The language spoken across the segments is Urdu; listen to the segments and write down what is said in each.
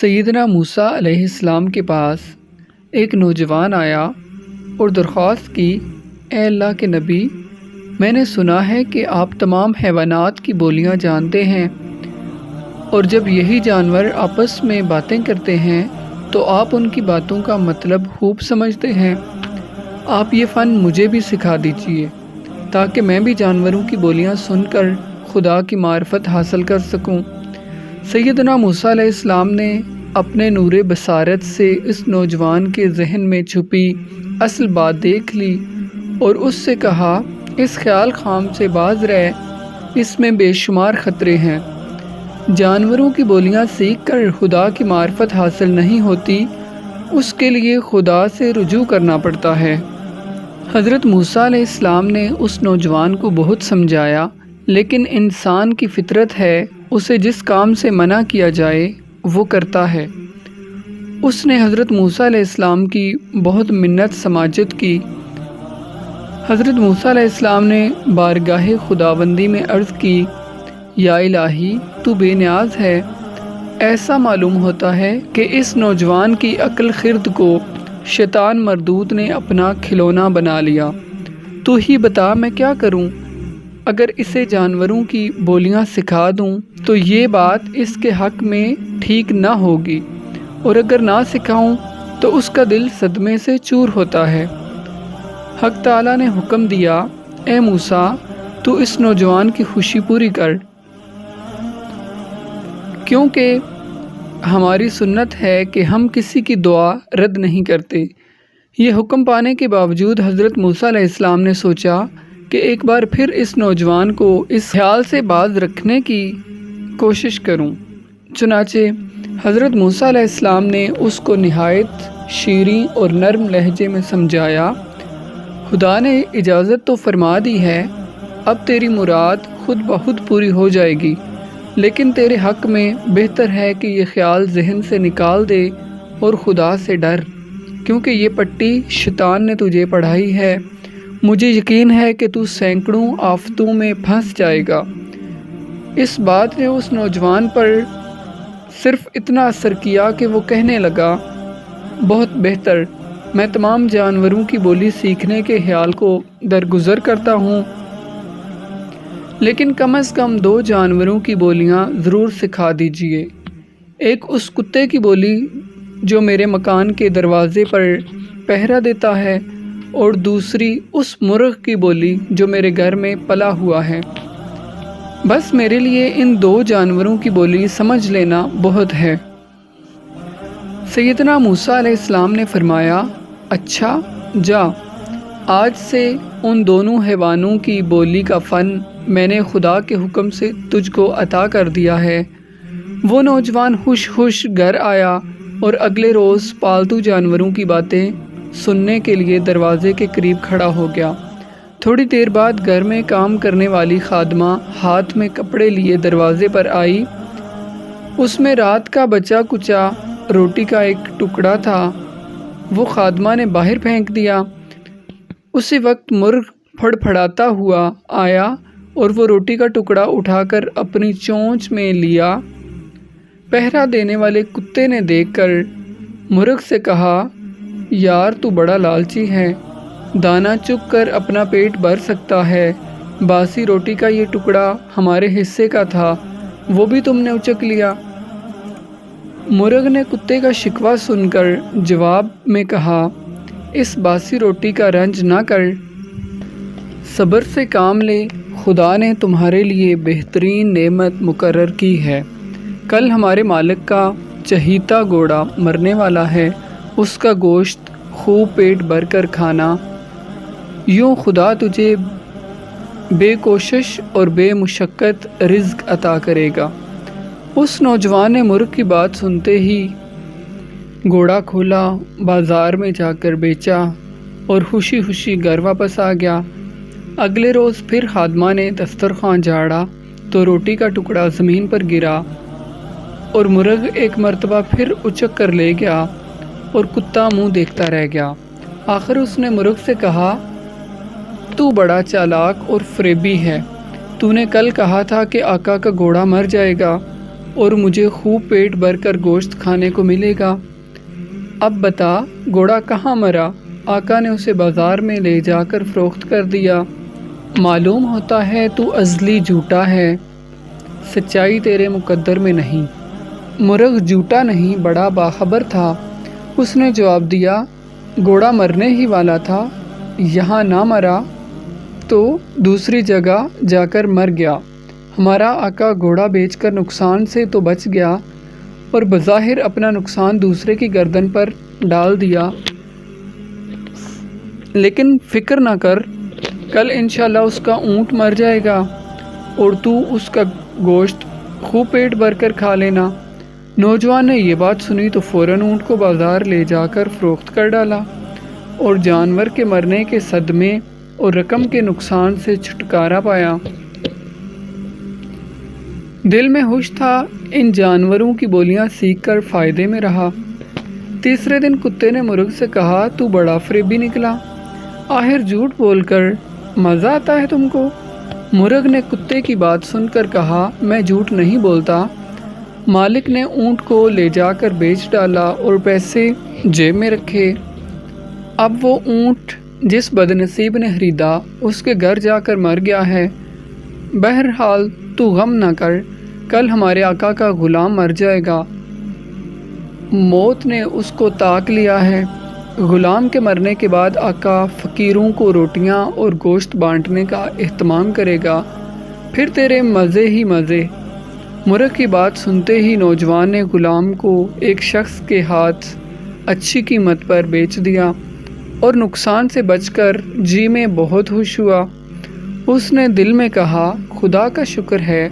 سیدنا موسیٰ علیہ السلام کے پاس ایک نوجوان آیا اور درخواست کی، اے اللہ کے نبی، میں نے سنا ہے کہ آپ تمام حیوانات کی بولیاں جانتے ہیں، اور جب یہی جانور آپس میں باتیں کرتے ہیں تو آپ ان کی باتوں کا مطلب خوب سمجھتے ہیں۔ آپ یہ فن مجھے بھی سکھا دیجیے تاکہ میں بھی جانوروں کی بولیاں سن کر خدا کی معرفت حاصل کر سکوں۔ سیدنا موسیٰ علیہ السلام نے اپنے نور بصارت سے اس نوجوان کے ذہن میں چھپی اصل بات دیکھ لی اور اس سے کہا، اس خیال خام سے باز رہ، اس میں بے شمار خطرے ہیں۔ جانوروں کی بولیاں سیکھ کر خدا کی معرفت حاصل نہیں ہوتی، اس کے لیے خدا سے رجوع کرنا پڑتا ہے۔ حضرت موسیٰ علیہ السلام نے اس نوجوان کو بہت سمجھایا، لیکن انسان کی فطرت ہے، اسے جس کام سے منع کیا جائے وہ کرتا ہے۔ اس نے حضرت موسیٰ علیہ السلام کی بہت منت سماجت کی۔ حضرت موسیٰ علیہ السلام نے بارگاہ خداوندی میں عرض کی، یا الہی، تو بے نیاز ہے۔ ایسا معلوم ہوتا ہے کہ اس نوجوان کی عقل خرد کو شیطان مردود نے اپنا کھلونا بنا لیا۔ تو ہی بتا میں کیا کروں؟ اگر اسے جانوروں کی بولیاں سکھا دوں تو یہ بات اس کے حق میں ٹھیک نہ ہوگی، اور اگر نہ سکھاؤں تو اس کا دل صدمے سے چور ہوتا ہے۔ حق تعالیٰ نے حکم دیا، اے موسیٰ، تو اس نوجوان کی خوشی پوری کر، کیونکہ ہماری سنت ہے کہ ہم کسی کی دعا رد نہیں کرتے۔ یہ حکم پانے کے باوجود حضرت موسیٰ علیہ السلام نے سوچا کہ ایک بار پھر اس نوجوان کو اس خیال سے باز رکھنے کی کوشش کروں۔ چنانچہ حضرت موسیٰ علیہ السلام نے اس کو نہایت شیریں اور نرم لہجے میں سمجھایا، خدا نے اجازت تو فرما دی ہے، اب تیری مراد خود بخود پوری ہو جائے گی، لیکن تیرے حق میں بہتر ہے کہ یہ خیال ذہن سے نکال دے اور خدا سے ڈر، کیونکہ یہ پٹی شیطان نے تجھے پڑھائی ہے۔ مجھے یقین ہے کہ تو سینکڑوں آفتوں میں پھنس جائے گا۔ اس بات نے اس نوجوان پر صرف اتنا اثر کیا کہ وہ کہنے لگا، بہت بہتر، میں تمام جانوروں کی بولی سیکھنے کے خیال کو درگزر کرتا ہوں، لیکن کم از کم 2 جانوروں کی بولیاں ضرور سکھا دیجیے۔ ایک اس کتے کی بولی جو میرے مکان کے دروازے پر پہرا دیتا ہے، اور دوسری اس مرغ کی بولی جو میرے گھر میں پلا ہوا ہے۔ بس میرے لیے ان 2 جانوروں کی بولی سمجھ لینا بہت ہے۔ سیدنا موسیٰ علیہ السلام نے فرمایا، اچھا جا، آج سے ان دونوں حیوانوں کی بولی کا فن میں نے خدا کے حکم سے تجھ کو عطا کر دیا ہے۔ وہ نوجوان خوش خوش گھر آیا اور اگلے روز پالتو جانوروں کی باتیں سننے کے لیے دروازے کے قریب کھڑا ہو گیا۔ تھوڑی دیر بعد گھر میں کام کرنے والی خادمہ ہاتھ میں کپڑے لیے دروازے پر آئی۔ اس میں رات کا بچا کچا روٹی کا ایک ٹکڑا تھا، وہ خادمہ نے باہر پھینک دیا۔ اسی وقت مرغ پھڑپھڑاتا ہوا آیا اور وہ روٹی کا ٹکڑا اٹھا کر اپنی چونچ میں لیا۔ پہرا دینے والے کتے نے دیکھ کر مرغ سے کہا، یار تو بڑا لالچی ہے، دانہ چگ کر اپنا پیٹ بھر سکتا ہے، باسی روٹی کا یہ ٹکڑا ہمارے حصے کا تھا، وہ بھی تم نے اچک لیا۔ مرغ نے کتے کا شکوہ سن کر جواب میں کہا، اس باسی روٹی کا رنج نہ کر، صبر سے کام لے، خدا نے تمہارے لیے بہترین نعمت مقرر کی ہے۔ کل ہمارے مالک کا چہیتا گھوڑا مرنے والا ہے، اس کا گوشت خوب پیٹ بھر کر کھانا، یوں خدا تجھے بے کوشش اور بے مشقت رزق عطا کرے گا۔ اس نوجوان نے مرغ کی بات سنتے ہی گھوڑا کھولا، بازار میں جا کر بیچا اور خوشی خوشی گھر واپس آ گیا۔ اگلے روز پھر خادمہ نے دسترخوان جھاڑا تو روٹی کا ٹکڑا زمین پر گرا اور مرغ ایک مرتبہ پھر اچک کر لے گیا اور کتا منہ دیکھتا رہ گیا۔ آخر اس نے مرغ سے کہا، تو بڑا چالاک اور فریبی ہے، تو نے کل کہا تھا کہ آقا کا گھوڑا مر جائے گا، اور مجھے خوب پیٹ بھر کر گوشت کھانے کو ملے گا۔ اب بتا گھوڑا کہاں مرا؟ آقا نے اسے بازار میں لے جا کر فروخت کر دیا۔ معلوم ہوتا ہے تو ازلی جھوٹا ہے، سچائی تیرے مقدر میں نہیں۔ مرغ جھوٹا نہیں، بڑا باخبر تھا۔ اس نے جواب دیا، گھوڑا مرنے ہی والا تھا، یہاں نہ مرا تو دوسری جگہ جا کر مر گیا۔ ہمارا آقا گھوڑا بیچ کر نقصان سے تو بچ گیا، اور بظاہر اپنا نقصان دوسرے کی گردن پر ڈال دیا، لیکن فکر نہ کر، کل انشاءاللہ اس کا اونٹ مر جائے گا اور تو اس کا گوشت خوب پیٹ بھر کر کھا لینا۔ نوجوان نے یہ بات سنی تو فوراً اونٹ کو بازار لے جا کر فروخت کر ڈالا اور جانور کے مرنے کے صدمے اور رقم کے نقصان سے چھٹکارا پایا۔ دل میں ہوش تھا، ان جانوروں کی بولیاں سیکھ کر فائدے میں رہا۔ تیسرے دن کتے نے مرغ سے کہا، تو بڑا فریبی نکلا، آخر جھوٹ بول کر مزہ آتا ہے تم کو؟ مرغ نے کتے کی بات سن کر کہا، میں جھوٹ نہیں بولتا۔ مالک نے اونٹ کو لے جا کر بیچ ڈالا اور پیسے جیب میں رکھے۔ اب وہ اونٹ جس بدنصیب نے خریدا اس کے گھر جا کر مر گیا ہے۔ بہرحال تو غم نہ کر، کل ہمارے آقا کا غلام مر جائے گا، موت نے اس کو تاک لیا ہے۔ غلام کے مرنے کے بعد آقا فقیروں کو روٹیاں اور گوشت بانٹنے کا اہتمام کرے گا، پھر تیرے مزے ہی مزے۔ مرغ کی بات سنتے ہی نوجوان نے غلام کو ایک شخص کے ہاتھ اچھی قیمت پر بیچ دیا اور نقصان سے بچ کر جی میں بہت خوش ہوا۔ اس نے دل میں کہا، خدا کا شکر ہے،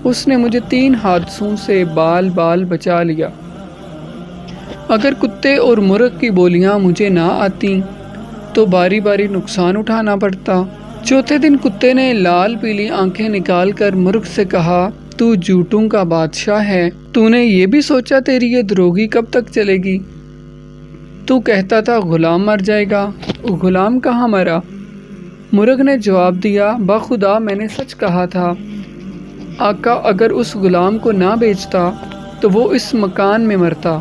اس نے مجھے 3 حادثوں سے بال بال بچا لیا۔ اگر کتے اور مرغ کی بولیاں مجھے نہ آتیں تو باری باری نقصان اٹھانا پڑتا۔ چوتھے دن کتے نے لال پیلی آنکھیں نکال کر مرغ سے کہا، تو جھوٹوں کا بادشاہ ہے، تو نے یہ بھی سوچا تیری یہ دروغی کب تک چلے گی؟ تو کہتا تھا غلام مر جائے گا، غلام کہاں مرا؟ مرغ نے جواب دیا، بخدا میں نے سچ کہا تھا، آقا اگر اس غلام کو نہ بیچتا تو وہ اس مکان میں مرتا۔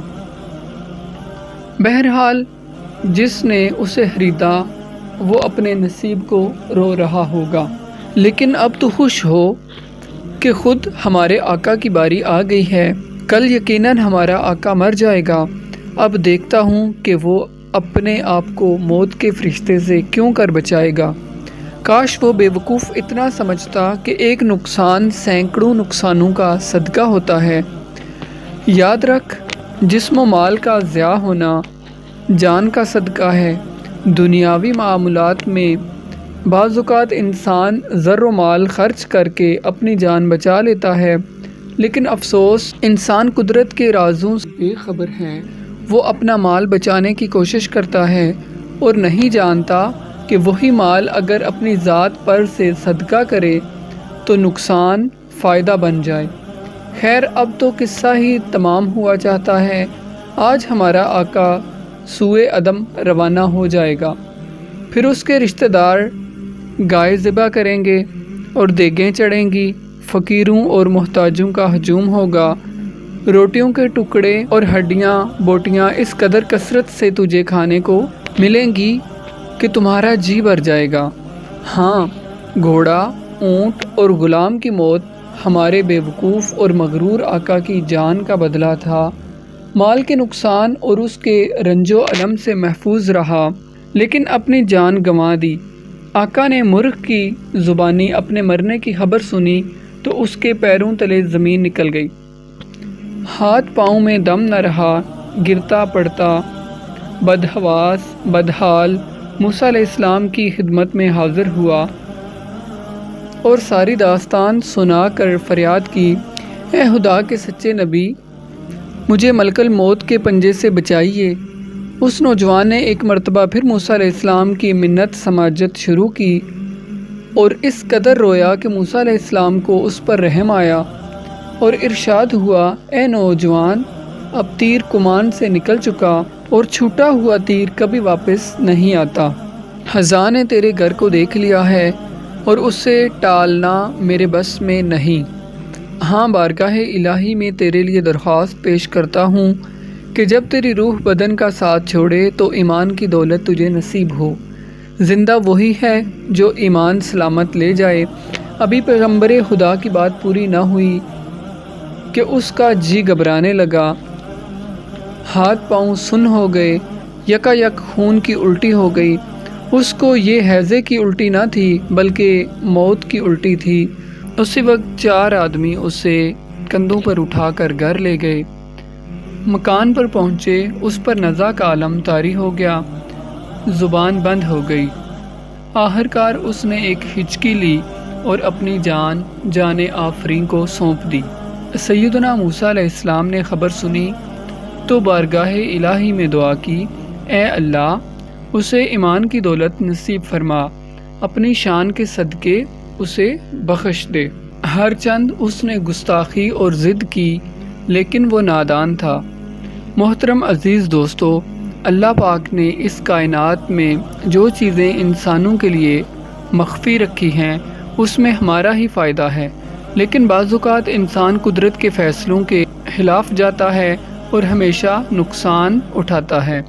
بہرحال جس نے اسے خریدا وہ اپنے نصیب کو رو رہا ہوگا، لیکن اب تو خوش ہو کہ خود ہمارے آقا کی باری آ گئی ہے، کل یقیناً ہمارا آقا مر جائے گا۔ اب دیکھتا ہوں کہ وہ اپنے آپ کو موت کے فرشتے سے کیوں کر بچائے گا۔ کاش وہ بے وقوف اتنا سمجھتا کہ ایک نقصان سینکڑوں نقصانوں کا صدقہ ہوتا ہے۔ یاد رکھ، جسم و مال کا ضیاع ہونا جان کا صدقہ ہے۔ دنیاوی معاملات میں بعض اوقات انسان زر و مال خرچ کر کے اپنی جان بچا لیتا ہے، لیکن افسوس انسان قدرت کے رازوں سے بے خبر ہے۔ وہ اپنا مال بچانے کی کوشش کرتا ہے اور نہیں جانتا کہ وہی مال اگر اپنی ذات پر سے صدقہ کرے تو نقصان فائدہ بن جائے۔ خیر اب تو قصہ ہی تمام ہوا چاہتا ہے۔ آج ہمارا آقا سوئے عدم روانہ ہو جائے گا، پھر اس کے رشتہ دار گائے ذبح کریں گے اور دیگیں چڑھیں گی، فقیروں اور محتاجوں کا ہجوم ہوگا، روٹیوں کے ٹکڑے اور ہڈیاں بوٹیاں اس قدر کثرت سے تجھے کھانے کو ملیں گی کہ تمہارا جی بھر جائے گا۔ ہاں، گھوڑا، اونٹ اور غلام کی موت ہمارے بے وقوف اور مغرور آقا کی جان کا بدلہ تھا۔ مال کے نقصان اور اس کے رنج و الم سے محفوظ رہا، لیکن اپنی جان گنوا دی۔ آقا نے مرغ کی زبانی اپنے مرنے کی خبر سنی تو اس کے پیروں تلے زمین نکل گئی، ہاتھ پاؤں میں دم نہ رہا، گرتا پڑتا بدحواس بدحال موسیٰ علیہ السلام کی خدمت میں حاضر ہوا اور ساری داستان سنا کر فریاد کی، اے خدا کے سچے نبی، مجھے ملک الموت کے پنجے سے بچائیے۔ اس نوجوان نے ایک مرتبہ پھر موسیٰ علیہ السلام کی منت سماجت شروع کی اور اس قدر رویا کہ موسیٰ علیہ السلام کو اس پر رحم آیا اور ارشاد ہوا، اے نوجوان، اب تیر کمان سے نکل چکا اور چھوٹا ہوا تیر کبھی واپس نہیں آتا۔ خدا نے تیرے گھر کو دیکھ لیا ہے اور اسے ٹالنا میرے بس میں نہیں۔ ہاں بارگاہ الہی میں تیرے لیے درخواست پیش کرتا ہوں کہ جب تیری روح بدن کا ساتھ چھوڑے تو ایمان کی دولت تجھے نصیب ہو۔ زندہ وہی ہے جو ایمان سلامت لے جائے۔ ابھی پیغمبر خدا کی بات پوری نہ ہوئی کہ اس کا جی گھبرانے لگا، ہاتھ پاؤں سن ہو گئے، یکا یک خون کی الٹی ہو گئی۔ اس کو یہ ہیضے کی الٹی نہ تھی بلکہ موت کی الٹی تھی۔ اسی وقت 4 آدمی اسے کندھوں پر اٹھا کر گھر لے گئے۔ مکان پر پہنچے، اس پر نزع کا عالم طاری ہو گیا، زبان بند ہو گئی۔ آخرکار اس نے ایک ہچکی لی اور اپنی جان آفرین کو سونپ دی۔ سیدنا موسیٰ علیہ السلام نے خبر سنی تو بارگاہ الہی میں دعا کی، اے اللہ اسے ایمان کی دولت نصیب فرما، اپنی شان کے صدقے اسے بخش دے۔ ہر چند اس نے گستاخی اور ضد کی لیکن وہ نادان تھا۔ محترم عزیز دوستو، اللہ پاک نے اس کائنات میں جو چیزیں انسانوں کے لیے مخفی رکھی ہیں اس میں ہمارا ہی فائدہ ہے، لیکن بعض اوقات انسان قدرت کے فیصلوں کے خلاف جاتا ہے اور ہمیشہ نقصان اٹھاتا ہے۔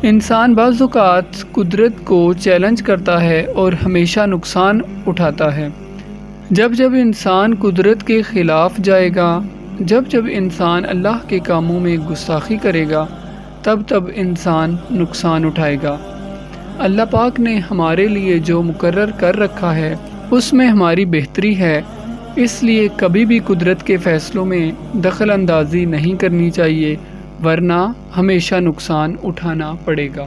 انسان بعض اوقات قدرت کو چیلنج کرتا ہے اور ہمیشہ نقصان اٹھاتا ہے۔ جب انسان قدرت کے خلاف جائے گا، جب انسان اللہ کے کاموں میں گستاخی کرے گا، تب انسان نقصان اٹھائے گا۔ اللہ پاک نے ہمارے لیے جو مقرر کر رکھا ہے اس میں ہماری بہتری ہے، اس لیے کبھی بھی قدرت کے فیصلوں میں دخل اندازی نہیں کرنی چاہیے، ورنہ ہمیشہ نقصان اٹھانا پڑے گا۔